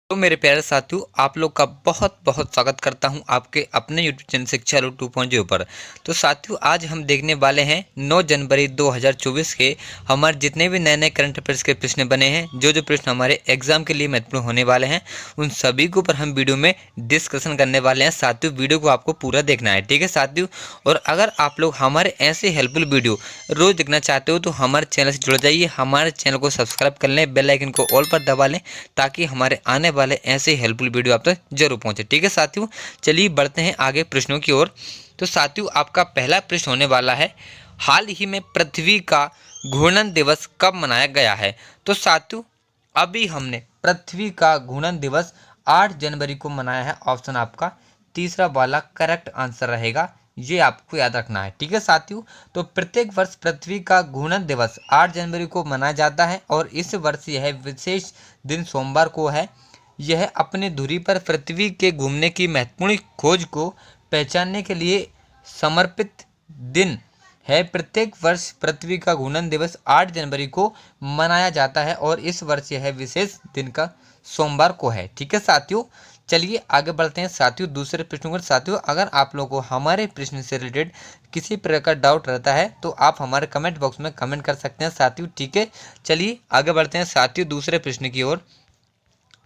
तो मेरे प्यारे साथियों, आप लोग का बहुत बहुत स्वागत करता हूं आपके अपने यूट्यूब चैनल शिक्षा लो 2.0 पर। तो साथियों, आज हम देखने वाले हैं 9 जनवरी 2024 के हमारे जितने भी नए नए करंट अफेयर्स के प्रश्न बने हैं, जो प्रश्न हमारे एग्जाम के लिए महत्वपूर्ण होने वाले हैं, उन सभी के ऊपर हम वीडियो में डिस्कशन करने वाले हैं। साथियों, वीडियो को आपको पूरा देखना है, ठीक है साथियों। और अगर आप लोग हमारे ऐसे हेल्पफुल वीडियो रोज देखना चाहते हो तो हमारे चैनल से जुड़ जाइए, हमारे चैनल को सब्सक्राइब कर लें, बेल आइकन को ऑल पर दबा लें, ताकि हमारे आने वाले ऐसे हेल्पफुल वीडियो आप तक जरूर पहुंचे, ठीक है साथियों। चलिए बढ़ते हैं आगे प्रश्नों की ओर। तो साथियों, आपका पहला प्रश्न होने वाला है, हाल ही में पृथ्वी का घूर्णन दिवस कब मनाया गया है? तो साथियों, अभी हमने पृथ्वी का घूर्णन दिवस 8 जनवरी को मनाया है। ऑप्शन आपका तीसरा वाला करेक्ट आंसर रहेगा, ये आपको याद रखना है, ठीक है साथियों। तो प्रत्येक वर्ष पृथ्वी का घूर्णन दिवस 8 जनवरी को मनाया जाता है और इस वर्ष यह विशेष दिन सोमवार को है। यह अपने धुरी पर पृथ्वी के घूमने की महत्वपूर्ण खोज को पहचानने के लिए समर्पित दिन है। प्रत्येक वर्ष पृथ्वी का घूर्णन दिवस 8 जनवरी को मनाया जाता है और इस वर्ष यह विशेष दिन का सोमवार को है, ठीक है साथियों। चलिए आगे बढ़ते हैं साथियों दूसरे प्रश्न पर। साथियों, अगर आप लोगों को हमारे प्रश्न से रिलेटेड किसी प्रकार का डाउट रहता है तो आप हमारे कमेंट बॉक्स में कमेंट कर सकते हैं साथियों, ठीक है। चलिए आगे बढ़ते हैं साथियों दूसरे प्रश्न की ओर।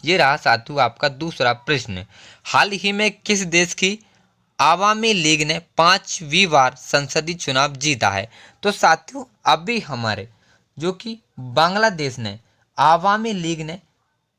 ये रहा साथियों आपका दूसरा प्रश्न, हाल ही में किस देश की आवामी लीग ने 5वीं बार संसदीय चुनाव जीता है? तो साथियों, अभी हमारे जो कि बांग्लादेश ने आवामी लीग ने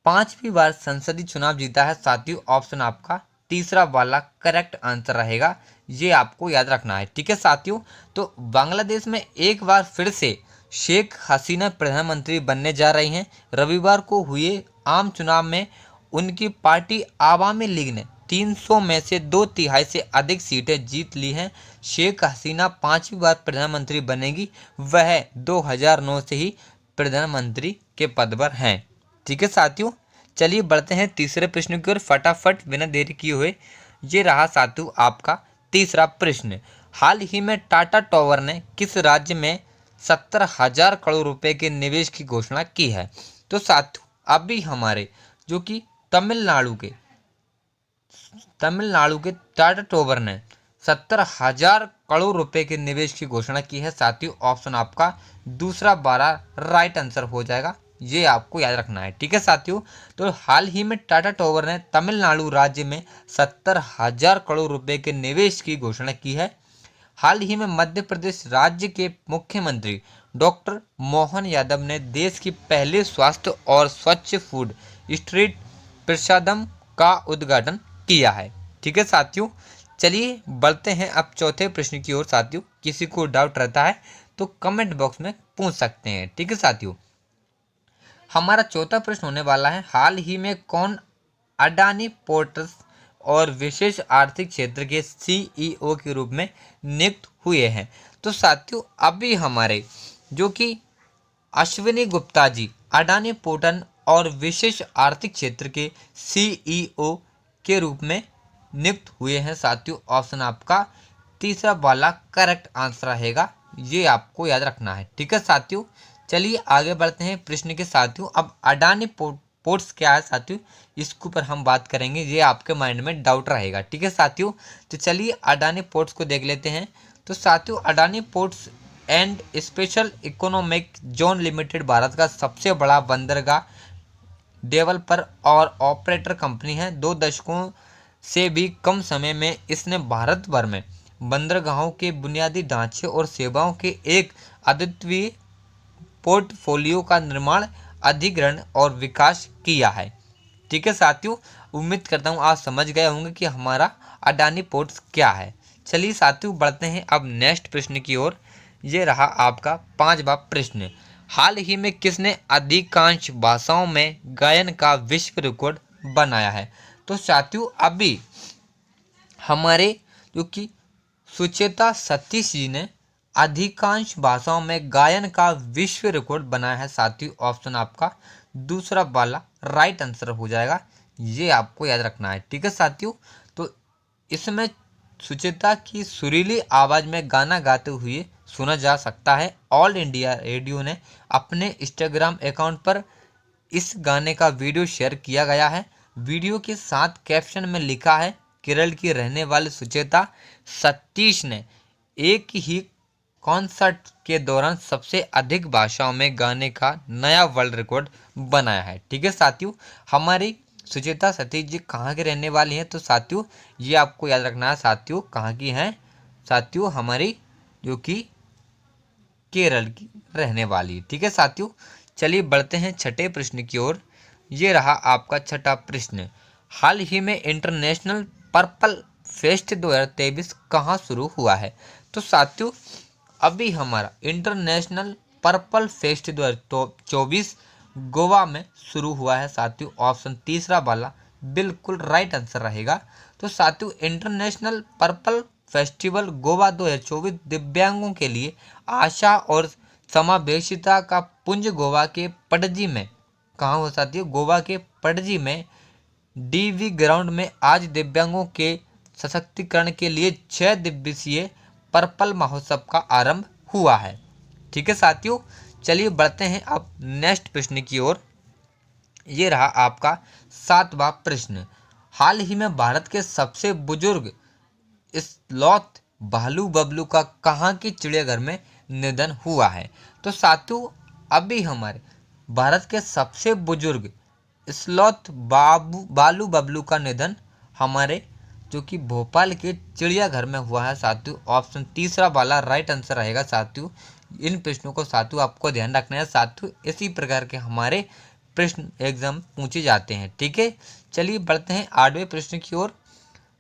5वीं बार संसदीय चुनाव जीता है साथियों। ऑप्शन आपका तीसरा वाला करेक्ट आंसर रहेगा, ये आपको याद रखना है, ठीक है साथियों। तो बांग्लादेश में एक बार फिर से शेख हसीना प्रधानमंत्री बनने जा रही हैं। रविवार को हुए आम चुनाव में उनकी पार्टी आवामी लीग ने 300 में से 2/3 से अधिक सीटें जीत ली हैं। शेख हसीना 5वीं बार प्रधानमंत्री बनेगी, वह 2009 से ही प्रधानमंत्री के पद पर हैं, ठीक है साथियों। चलिए बढ़ते हैं तीसरे प्रश्न की ओर फटाफट बिना देरी किए हुए। ये रहा साथियों आपका तीसरा प्रश्न, हाल ही में टाटा टावर ने किस राज्य में 70,000 करोड़ रुपए के निवेश की घोषणा की है? तो साथियों, अभी हमारे जो कि तमिलनाडु के टाटा टावर ने 70,000 करोड़ रुपए के निवेश की घोषणा की है साथियों। ऑप्शन आपका दूसरा 12 राइट आंसर हो जाएगा, ये आपको याद रखना है, ठीक है साथियों। तो हाल ही में टाटा टावर ने तमिलनाडु राज्य में 70,000 करोड़ रुपए के निवेश की घोषणा की है। हाल ही में मध्य प्रदेश राज्य के मुख्यमंत्री डॉक्टर मोहन यादव ने देश की पहले स्वास्थ्य और स्वच्छ फूड स्ट्रीट प्रसादम का उद्घाटन किया है, ठीक है साथियों। चलिए बढ़ते हैं अब चौथे प्रश्न की ओर साथियों। किसी को डाउट रहता है तो कमेंट बॉक्स में पूछ सकते हैं, ठीक है साथियों। हमारा चौथा प्रश्न होने वाला है, हाल ही में कौन अडानी पोर्ट्स और विशेष आर्थिक क्षेत्र के सीईओ के रूप में नियुक्त हुए हैं? तो साथियों, अभी हमारे जो कि अश्विनी गुप्ता जी अडानी पोर्टल और विशेष आर्थिक क्षेत्र के सीईओ के रूप में नियुक्त हुए हैं साथियों। ऑप्शन आपका तीसरा वाला करेक्ट आंसर रहेगा, ये आपको याद रखना है, ठीक है साथियों। चलिए आगे बढ़ते हैं प्रश्न के साथियों। अब अडानी पोर्ट्स क्या है साथियों, इसके ऊपर हम बात करेंगे, ये आपके माइंड में डाउट रहेगा, ठीक है साथियों। तो चलिए अडानी पोर्ट्स को देख लेते हैं। तो साथियों, Adani ports and special economic zone limited Bharat का सबसे बड़ा बंदरगाह डेवलपर और ऑपरेटर कंपनी है। 2 दशकों से भी कम समय में इसने भारत भर में बंदरगाहों के बुनियादी ढांचे और सेवाओं के एक अद्वितीय पोर्टफोलियो का निर्माण, अधिग्रहण और विकास किया है, ठीक है साथियों। उम्मीद करता हूँ आप समझ गए होंगे कि हमारा अडानी पोर्ट्स क्या है। चलिए साथियों बढ़ते हैं अब नेक्स्ट प्रश्न की ओर। ये रहा आपका 5वां प्रश्न, हाल ही में किसने अधिकांश भाषाओं में गायन का विश्व रिकॉर्ड बनाया है? तो साथियों, अभी हमारे जो कि सुचेता सतीश जी ने अधिकांश भाषाओं में गायन का विश्व रिकॉर्ड बनाया है साथियों। ऑप्शन आपका दूसरा वाला राइट आंसर हो जाएगा, ये आपको याद रखना है, ठीक है साथियों। तो इसमें सुचेता की सुरीली आवाज़ में गाना गाते हुए सुना जा सकता है। ऑल इंडिया रेडियो ने अपने इंस्टाग्राम अकाउंट पर इस गाने का वीडियो शेयर किया गया है। वीडियो के साथ कैप्शन में लिखा है केरल की रहने वाली सुचेता सतीश ने एक ही कॉन्सर्ट के दौरान सबसे अधिक भाषाओं में गाने का नया वर्ल्ड रिकॉर्ड बनाया है। ठीक है साथियों, हमारी सुचेता सतीश जी कहाँ के रहने वाली हैं? तो साथियों ये आपको याद रखना है साथियों, कहाँ की हैं? साथियों हमारी जो कि केरल की रहने वाली है। ठीक है साथियों, चलिए बढ़ते हैं छठे प्रश्न की ओर। ये रहा आपका छठा प्रश्न। हाल ही में इंटरनेशनल पर्पल फेस्ट 2023 कहाँ शुरू हुआ है? तो साथियों अभी हमारा इंटरनेशनल पर्पल फेस्ट 2024 गोवा में शुरू हुआ है साथियों। ऑप्शन तीसरा वाला बिल्कुल राइट आंसर रहेगा। तो साथियों इंटरनेशनल पर्पल फेस्टिवल गोवा 2024 दिव्यांगों के लिए आशा और समावेशिता का पुंज गोवा के पणजी में कहाँ हो साथियों? गोवा के पणजी में डीवी ग्राउंड में आज दिव्यांगों के सशक्तिकरण के लिए 6 दिवसीय पर्पल महोत्सव का आरंभ हुआ है। ठीक है साथियों, चलिए बढ़ते हैं अब नेक्स्ट प्रश्न की ओर। ये रहा आपका सातवां प्रश्न। हाल ही में भारत के सबसे बुजुर्ग स्लॉथ भालू बबलू का कहाँ के चिड़ियाघर में निधन हुआ है? तो साथियों अभी हमारे भारत के सबसे बुजुर्ग स्लॉथ बालू बबलू का निधन हमारे जो कि भोपाल के चिड़ियाघर में हुआ है साथियों। ऑप्शन तीसरा वाला राइट आंसर रहेगा साथियों। इन प्रश्नों को साथियों आपको ध्यान रखना है साथियों, इसी प्रकार के हमारे प्रश्न एग्जाम पूछे जाते हैं। ठीक है, चलिए बढ़ते हैं आठवें प्रश्न की ओर।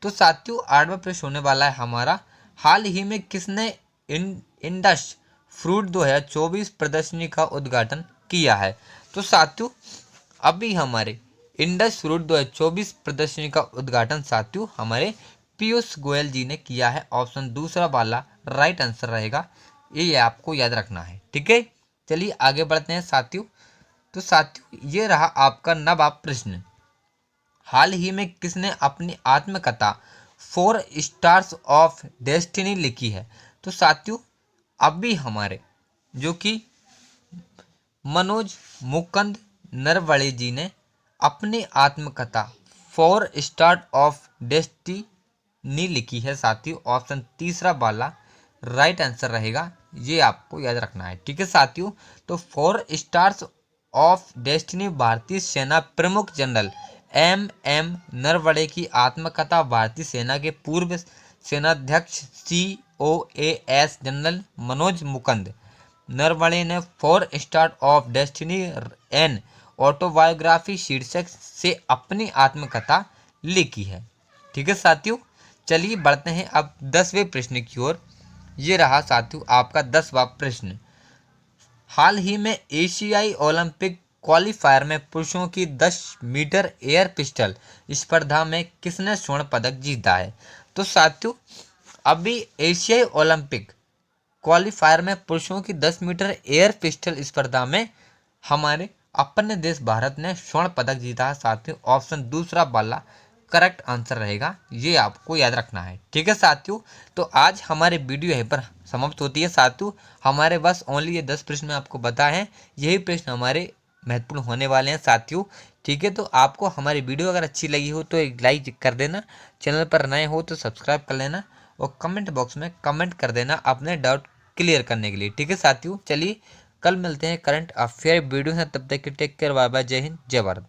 तो साथियों आठवां प्रश्न होने वाला है हमारा, हाल ही में किसने इंडस फ्रूट 2024 प्रदर्शनी का उद्घाटन किया है? तो साथियों अभी हमारे इंडस फ्रूट 2024 प्रदर्शनी का उद्घाटन साथियों हमारे पीयूष गोयल जी ने किया है। ऑप्शन दूसरा वाला राइट आंसर रहेगा, ये आपको याद रखना है। ठीक है, चलिए आगे बढ़ते हैं साथियों। तो साथियों ये रहा आपका नवां प्रश्न। हाल ही में किसने अपनी आत्मकथा 4 स्टार्स ऑफ डेस्टिनी लिखी है? तो साथियों अभी हमारे जो कि मनोज मुकुंद नरवणे जी ने अपनी आत्मकथा 4 स्टार ऑफ डेस्टिनी लिखी है साथियों। ऑप्शन तीसरा वाला राइट आंसर रहेगा, ये आपको याद रखना है। ठीक है साथियों, तो 4 स्टार्स ऑफ डेस्टिनी भारतीय सेना प्रमुख जनरल एम नरवणे की आत्मकथा भारतीय सेना के पूर्व सेनाध्यक्ष COAS जनरल मनोज मुकुंद नरवणे ने 4 star of destiny an autobiography शीर्षक से अपनी आत्मकथा लिखी है। ठीक है साथियों, चलिए बढ़ते हैं अब 10वें प्रश्न की ओर। ये रहा साथियों आपका 10वां प्रश्न। हाल ही में एशियाई ओलंपिक क्वालिफायर में पुरुषों की 10 मीटर एयर पिस्टल स्पर्धा में किसने स्वर्ण पदक जीता है? तो साथियों अभी एशियाई ओलंपिक क्वालिफायर में पुरुषों की 10 मीटर एयर पिस्टल स्पर्धा में हमारे अपने देश भारत ने स्वर्ण पदक जीता है साथियों। ऑप्शन दूसरा वाला करेक्ट आंसर रहेगा, ये आपको याद रखना है। ठीक है साथियों, तो आज हमारे वीडियो यहीं पर समाप्त होती है साथियों। हमारे बस ओनली ये 10 प्रश्न मैं आपको बताए हैं, यही प्रश्न हमारे महत्वपूर्ण होने वाले हैं साथियों। ठीक है, तो आपको हमारी वीडियो अगर अच्छी लगी हो तो एक लाइक कर देना, चैनल पर नए हो तो सब्सक्राइब कर लेना और कमेंट बॉक्स में कमेंट कर देना अपने डाउट क्लियर करने के लिए। ठीक है साथियों, चलिए कल मिलते हैं करंट अफेयर वीडियो से, तब तक के टेक केयर, बाय बाय, जय हिंद जय भारत।